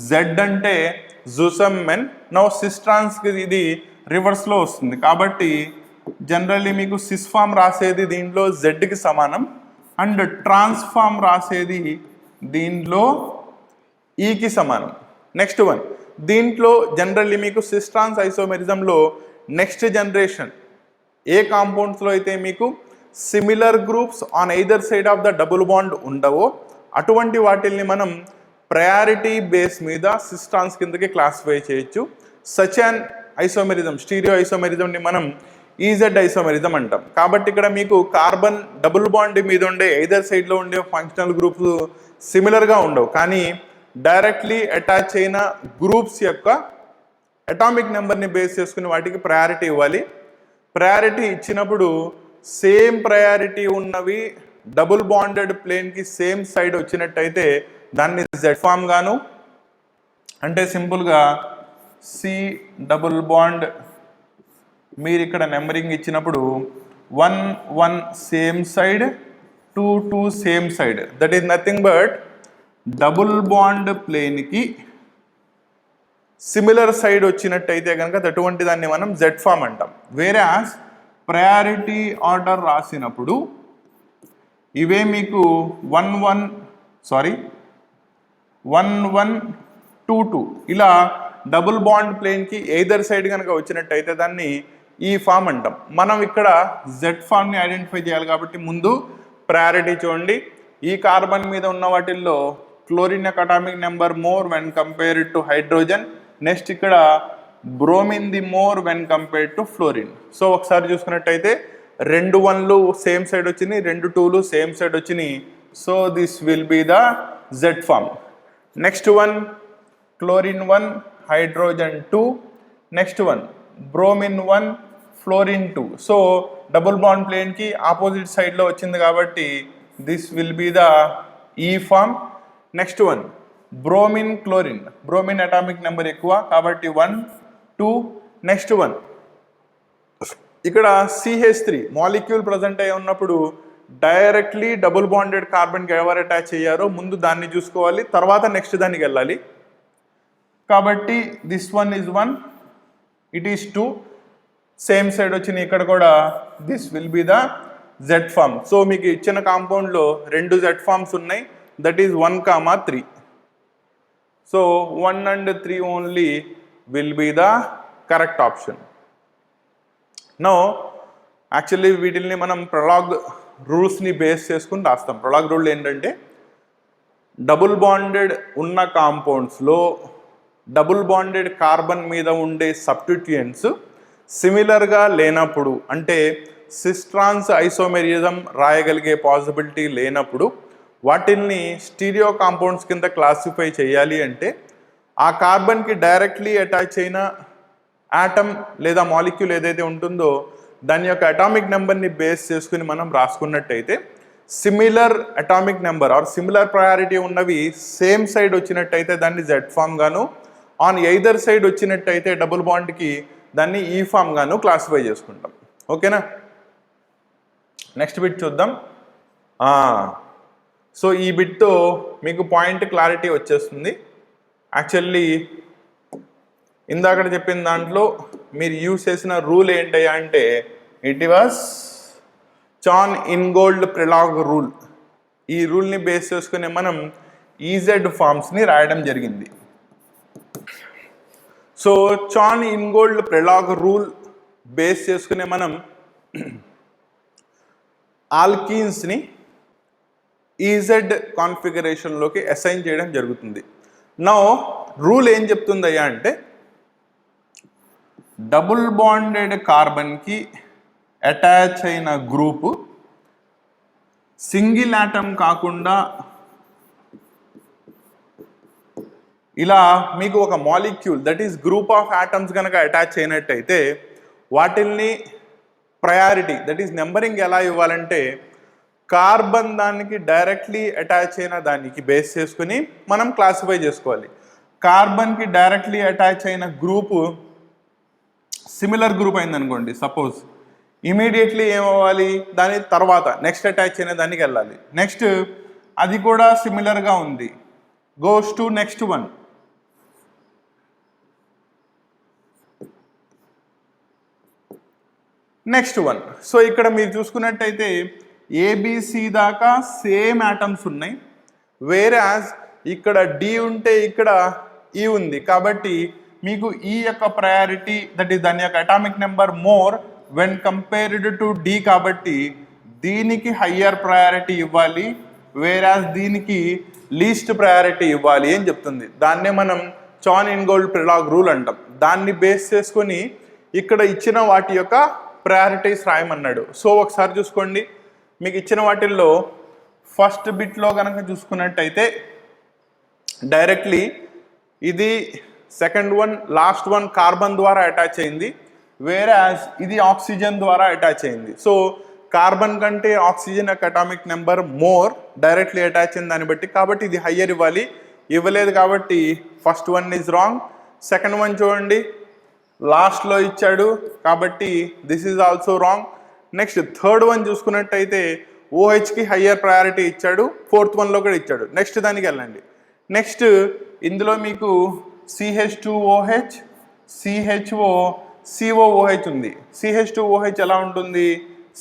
A: Z అంటే జుసమ్మెన్. నౌ సిస్ట్రాన్స్కి ఇది రివర్స్లో వస్తుంది కాబట్టి జనరల్లీ మీకు సిస్ ఫామ్ రాసేది దీంట్లో జెడ్కి సమానం అండ్ ట్రాన్స్ఫామ్ రాసేది దీంట్లో ఈకి సమానం. నెక్స్ట్ వన్, దీంట్లో జనరల్లీ మీకు సిస్ ట్రాన్స్ ఐసోమెరిజంలో నెక్స్ట్ జనరేషన్ ఏ కాంపౌండ్స్లో అయితే మీకు similar groups on either side of the double bond ఉండవో అటువంటి వాటిల్ని మనం ప్రయారిటీ బేస్ మీద సిస్ ట్రాన్స్ కిందకి క్లాసిఫై చేయొచ్చు. సచ్ అన్ ఐసోమెరిజం, స్టీరియో ఐసోమెరిజంని మనం ఈజెడ్ ఐసోమెరిజం అంటాం. కాబట్టి ఇక్కడ మీకు కార్బన్ డబుల్ బాండ్ మీద ఉండే ఎయిదర్ సైడ్లో ఉండే ఫంక్షనల్ గ్రూప్స్ సిమిలర్గా ఉండవు, కానీ డైరెక్ట్లీ అటాచ్ అయిన గ్రూప్స్ యొక్క అటామిక్ నెంబర్ని బేస్ చేసుకుని వాటికి ప్రయారిటీ ఇవ్వాలి. ప్రయారిటీ ఇచ్చినప్పుడు సేమ్ ప్రయారిటీ ఉన్నవి డబుల్ బాండెడ్ ప్లేన్కి సేమ్ సైడ్ వచ్చినట్టయితే దాన్ని జెడ్ ఫామ్ గాను, అంటే సింపుల్గా సి డబుల్ బాండ్ మీరు ఇక్కడ నెంబరింగ్ ఇచ్చినప్పుడు 1 1 same side, 2 2 same side, that is nothing but double bond ప్లేన్కి సిమిలర్ సైడ్ వచ్చినట్టయితే కనుక అటువంటి దాన్ని మనం జెడ్ ఫామ్ అంటాం. వేరాస్ ప్రయారిటీ ఆర్డర్ రాసినప్పుడు ఇవే మీకు 1 1 2 2 ఇలా డబుల్ బాండ్ ప్లేన్కి ఎయిదర్ సైడ్ కనుక వచ్చినట్టయితే దాన్ని ఈ ఫామ్ అంటాం. మనం ఇక్కడ జెడ్ ఫామ్ని ఐడెంటిఫై చేయాలి కాబట్టి ముందు ప్రయారిటీ చూడండి. ఈ కార్బన్ మీద ఉన్న వాటిల్లో క్లోరిన్ యొక్క atomic number more when compared to hydrogen. Next ఇక్కడ bromine the more when compared to fluorine. So ఒకసారి చూసుకున్నట్టయితే 2 1లు సేమ్ సైడ్ వచ్చినాయి, 2 2లు సేమ్ సైడ్ వచ్చినాయి. So this will be the Z form. Next one chlorine 1 hydrogen 2, next one bromine 1 fluorine 2. So double bond ప్లేన్కి opposite సైడ్లో వచ్చింది కాబట్టి this will be the E form. Next one bromine chlorine, bromine atomic number ఎక్కువ కాబట్టి 1 2. Next one ఇక్కడ CH3 molecule present అయి ఉన్నప్పుడు directly double bonded కార్బన్కి ఎవరు అటాచ్ అయ్యారో ముందు దాన్ని చూసుకోవాలి, తర్వాత నెక్స్ట్ దానికి వెళ్ళాలి. కాబట్టి this one is 1, it is 2, same side వచ్చిన ఇక్కడ కూడా this will be the Z form. So మీకు ఇచ్చిన కాంపౌండ్లో 2 జెడ్ ఫామ్స్ ఉన్నాయి, that is 1, 3. So 1 and 3 only will be the correct option. Now actually వీటిల్ని మనం ప్రొలాగ్ రూల్స్ని బేస్ చేసుకుని రాస్తాం. ప్రొలాగ్ రూల్ ఏంటంటే డబుల్ బాండెడ్ ఉన్న కాంపౌండ్స్లో డబుల్ బాండెడ్ కార్బన్ మీద ఉండే సబ్స్టిట్యూయెంట్స్ సిమిలర్గా లేనప్పుడు, అంటే సిస్ ట్రాన్స్ ఐసోమెరిజం రాయగలిగే పాసిబిలిటీ లేనప్పుడు వాటిల్ని స్టీరియో కాంపౌండ్స్ కింద క్లాసిఫై చేయాలి. అంటే ఆ కార్బన్కి డైరెక్ట్లీ అటాచ్ అయిన ఆటమ్ లేదా మాలిక్యూల్ ఏదైతే ఉంటుందో దాని యొక్క అటామిక్ నెంబర్ని బేస్ చేసుకుని మనం రాసుకున్నట్టయితే similar atomic number or similar priority ఉన్నవి సేమ్ సైడ్ వచ్చినట్టయితే దాన్ని జెడ్ ఫామ్ గాను, ఆన్ ఎయిదర్ సైడ్ వచ్చినట్టయితే డబుల్ బాండ్కి దాన్ని ఈ ఫామ్ గాను క్లాసిఫై చేసుకుంటాం. ఓకేనా? నెక్స్ట్ బిట్ చూద్దాం. సో ఈ బిట్తో మీకు పాయింట్ క్లారిటీ వచ్చేస్తుంది. యాక్చువల్లీ ఇందాక చెప్పిన దాంట్లో మీరు యూజ్ చేసిన రూల్ ఏంటయ్యా అంటే ఇట్ వాస్ చాన్ ఇన్గోల్డ్ ప్రిలాగ్ రూల్. ఈ రూల్ని బేస్ చేసుకుని మనం ఈజెడ్ ఫామ్స్ని రాయడం జరిగింది. సో చాన్ ఇన్గోల్డ్ ప్రిలాగ్ రూల్ బేస్ చేసుకునే మనం ఆల్కీన్స్ని ఈజెడ్ కాన్ఫిగరేషన్లోకి అసైన్ చేయడం జరుగుతుంది. నౌ రూల్ ఏం చెప్తుందయ్యా అంటే డబుల్ బాండెడ్ కార్బన్కి అటాచ్ అయిన గ్రూపు సింగిల్ ఆటమ్ కాకుండా ఇలా మీకు ఒక molecule that is group of atoms కనుక అటాచ్ అయినట్టయితే వాటిల్ని ప్రయారిటీ దట్ ఈస్ నెంబరింగ్ ఎలా ఇవ్వాలంటే కార్బన్ దానికి డైరెక్ట్లీ అటాచ్ అయిన దానికి బేస్ చేసుకుని మనం క్లాసిఫై చేసుకోవాలి. కార్బన్కి డైరెక్ట్లీ అటాచ్ అయిన గ్రూపు సిమిలర్ గ్రూప్ అయిందనుకోండి సపోజ్, ఇమీడియట్లీ ఏమవ్వాలి, దాని తర్వాత నెక్స్ట్ అటాచ్ అయిన దానికి వెళ్ళాలి. నెక్స్ట్ అది కూడా సిమిలర్గా ఉంది, goes to next one. Next one. So ఇక్కడ మీరు చూసుకున్నట్టయితే ఏబిసి దాకా సేమ్ యాటమ్స్ ఉన్నాయి, వేరాజ్ ఇక్కడ డి ఉంటే ఇక్కడ ఈ ఉంది, కాబట్టి మీకు ఈ యొక్క ప్రయారిటీ దట్ ఈస్ దాని యొక్క atomic number more when compared to D, కాబట్టి దీనికి హయ్యర్ ప్రయారిటీ ఇవ్వాలి, వేరాజ్ దీనికి లీస్ట్ ప్రయారిటీ ఇవ్వాలి అని చెప్తుంది. దాన్నే మనం చాన్ ఇన్గోల్డ్ ప్రిలాగ్ రూల్ అంటాం. దాన్ని బేస్ చేసుకొని ఇక్కడ ఇచ్చిన వాటి యొక్క ప్రయారిటీస్ రాయమన్నాడు. సో ఒకసారి చూసుకోండి, మీకు ఇచ్చిన వాటిల్లో ఫస్ట్ బిట్లో కనుక చూసుకున్నట్టయితే డైరెక్ట్లీ ఇది second one, last one carbon ద్వారా అటాచ్ అయింది, వేరాజ్ ఇది ఆక్సిజన్ ద్వారా అటాచ్ అయింది. సో కార్బన్ కంటే ఆక్సిజన్ యొక్క atomic number more directly attach అయింది దాన్ని బట్టి, కాబట్టి ఇది హయ్యర్ ఇవ్వాలి, ఇవ్వలేదు కాబట్టి first one is wrong. Second one చూడండి, లాస్ట్లో ఇచ్చాడు కాబట్టి this is also wrong. Next third one చూసుకున్నట్టయితే ఓహెచ్కి హయ్యర్ ప్రయారిటీ ఇచ్చాడు, ఫోర్త్ వన్లో కూడా ఇచ్చాడు. నెక్స్ట్ దానికి వెళ్ళండి. నెక్స్ట్ ఇందులో మీకు CH2OH, CHO, COOH ఉంది. CH2OH ఎలా ఉంటుంది?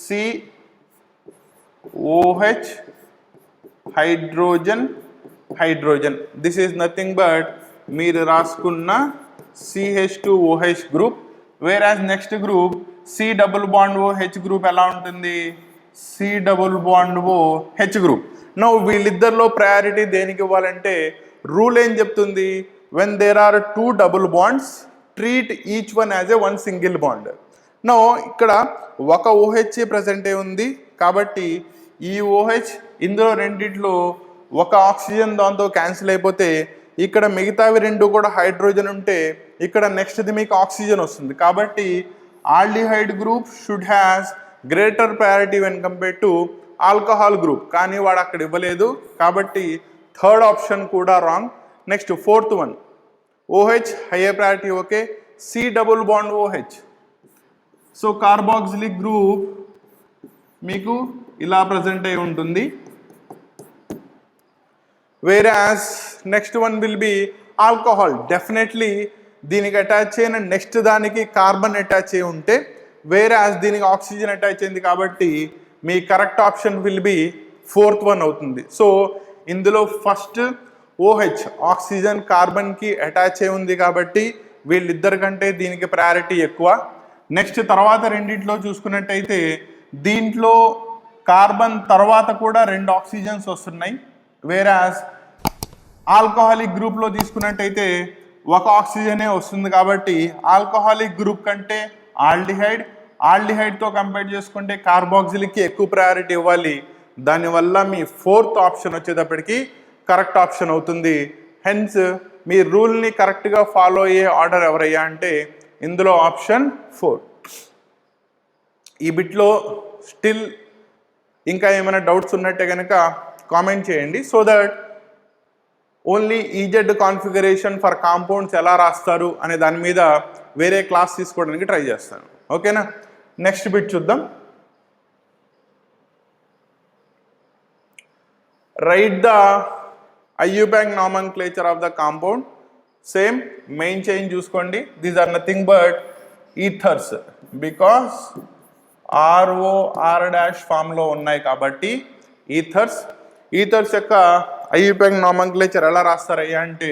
A: COH hydrogen hydrogen, this is nothing but మీరు రాసుకున్న CH2OH group. Whereas next group C+OH group ఎలా ఉంటుంది? C+OH group. నో వీళ్ళిద్దరిలో ప్రయారిటీ దేనికి ఇవ్వాలంటే రూల్ ఏం చెప్తుంది? When there are 2 double bonds treat each one as a 1 single bond. Now ఇక్కడ ఒక OH ప్రజెంట్ ఉంది కాబట్టి ఈ OH ఇందులో రెండిట్లో ఒక ఆక్సిజన్ దాంతో క్యాన్సిల్ అయిపోతే ఇక్కడ మిగతావి రెండు కూడా హైడ్రోజన్ ఉంటే ఇక్కడ నెక్స్ట్ది మీకు ఆక్సిజన్ వస్తుంది. కాబట్టి aldehyde group should has greater priority when compare to alcohol group, కానీ వాడు అక్కడ ఇవ్వలేదు కాబట్టి థర్డ్ ఆప్షన్ కూడా wrong. Next fourth one OH higher priority, okay. C+OH, so carboxylic group మీకు ఇలా ప్రజెంట్ అయి ఉంటుంది. Whereas next one will be alcohol, definitely దీనికి అటాచ్ అయిన నెక్స్ట్ దానికి కార్బన్ అటాచ్ అయి ఉంటే వేరాజ్ దీనికి ఆక్సిజన్ అటాచ్ అయింది కాబట్టి మీ correct option will be fourth one అవుతుంది. సో ఇందులో ఫస్ట్ OH ఆక్సిజన్ కార్బన్కి అటాచ్ అయి ఉంది కాబట్టి వీళ్ళిద్దరి కంటే దీనికి ప్రయారిటీ ఎక్కువ. నెక్స్ట్ తర్వాత రెండిట్లో చూసుకున్నట్టయితే దీంట్లో కార్బన్ తర్వాత కూడా 2 ఆక్సిజన్స్ వస్తున్నాయి, వేరాజ్ ఆల్కహాలిక్ గ్రూప్లో తీసుకున్నట్టయితే ఒక ఆక్సిజనే వస్తుంది కాబట్టి ఆల్కహాలిక్ గ్రూప్ కంటే ఆల్డిహైడ్తో కంపేర్ చేసుకుంటే కార్బాక్సిలిక్కి ఎక్కువ ప్రయారిటీ ఇవ్వాలి. దానివల్ల మీ ఫోర్త్ ఆప్షన్ వచ్చేటప్పటికి కరెక్ట్ ఆప్షన్ అవుతుంది. హెన్స్ మీ రూల్ని కరెక్ట్గా ఫాలో అయ్యే ఆర్డర్ ఎవరయ్యా అంటే ఇందులో ఆప్షన్ 4. ఈ బిట్లో స్టిల్ ఇంకా ఏమైనా డౌట్స్ ఉన్నట్టే కనుక కామెంట్ చేయండి, so that only EZ configuration for compounds ఎలా రాస్తారు అనే దాని మీద వేరే క్లాస్ తీసుకోవడానికి ట్రై చేస్తాను, ఓకేనా. నెక్స్ట్ బిట్ చూద్దాం. Write the IUPAC nomenclature of the compound. Same main chain చూసుకోండి, these are nothing but ethers, because ROR' ఫామ్లో ఉన్నాయి కాబట్టి ఈథర్స్. ఈథర్స్ యొక్క IUPAC nomenclature ఎలా రాస్తారయ్యా అంటే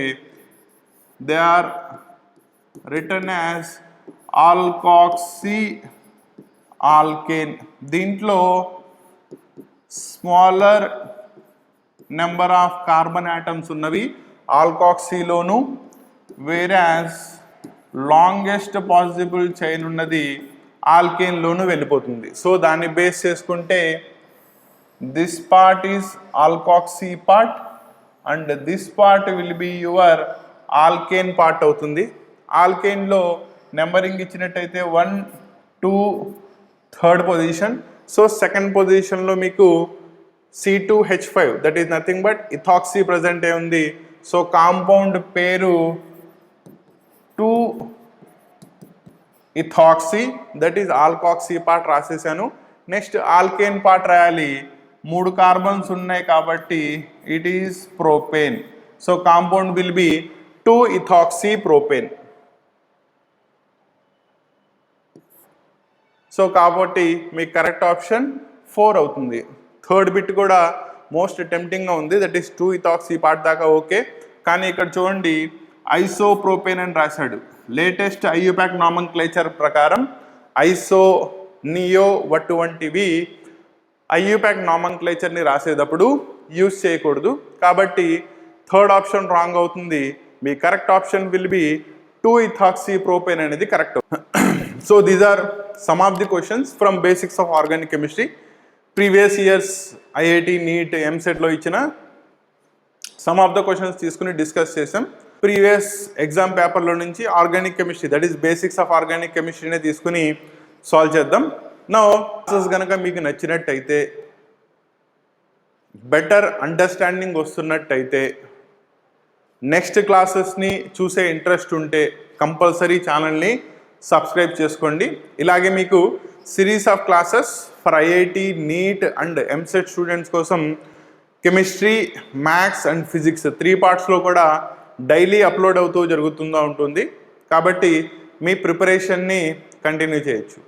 A: they are written as alkoxy alkane. దీంట్లో smaller number of carbon atoms ఉన్నవి ఆల్కాక్సీలోను, వేరాజ్ లాంగెస్ట్ పాసిబుల్ చైన్ ఉన్నది ఆల్కేన్లోను వెళ్ళిపోతుంది. సో దాన్ని బేస్ చేసుకుంటే this part is alkoxy part and this part will be your alkane part అవుతుంది. ఆల్కేన్లో నెంబరింగ్ ఇచ్చినట్టయితే 1, 2 థర్డ్ పొజిషన్. సో సెకండ్ పొజిషన్లో మీకు C2H5 that is nothing but ethoxy present అయి ఉంది. సో కాంపౌండ్ పేరు two ethoxy that is alkoxy part రాసేసాను. Next alkane part రాయాలి, 3 కార్బన్స్ ఉన్నాయి కాబట్టి it is propane. So compound will be two ethoxy propane. So కాబట్టి మీ కరెక్ట్ ఆప్షన్ 4 అవుతుంది. థర్డ్ బిట్ కూడా మోస్ట్ టెంప్టింగ్గా ఉంది, దట్ ఈస్ 2-ఇథాక్సీ పార్ట్ దాకా ఓకే. కానీ ఇక్కడ చూడండి ఐసోప్రోపేన్ అని రాశాడు. లేటెస్ట్ ఐయుపాక్ నామన్క్లేచర్ ప్రకారం ఐసో, నియో వంటివి ఐయుపాక్ నామన్క్లేచర్ని రాసేటప్పుడు యూజ్ చేయకూడదు. కాబట్టి థర్డ్ ఆప్షన్ రాంగ్ అవుతుంది. మీ correct option will be two ethoxy propane అనేది correct. So these are some of the questions from basics of organic chemistry. Previous years IIT, NEET, ఎంసెట్లో ఇచ్చిన సమ్ ఆఫ్ ద క్వశ్చన్స్ తీసుకుని discuss చేసాం. Previous exam పేపర్లో నుంచి organic chemistry, that is basics of organic కెమిస్ట్రీనే తీసుకుని solve చేద్దాం. Now classes కనుక మీకు నచ్చినట్టయితే, బెటర్ అండర్స్టాండింగ్ వస్తున్నట్టయితే, నెక్స్ట్ క్లాసెస్ని చూసే ఇంట్రెస్ట్ ఉంటే కంపల్సరీ ఛానల్ని సబ్స్క్రైబ్ చేసుకోండి. ఇలాగే మీకు series of classes for IIT, NEET and EAMCET students కోసం కెమిస్ట్రీ, మ్యాథ్స్ అండ్ ఫిజిక్స్ 3 పార్ట్స్లో కూడా డైలీ అప్లోడ్ అవుతూ జరుగుతుందా ఉంటుంది. కాబట్టి మీ ప్రిపరేషన్ని కంటిన్యూ చేయొచ్చు.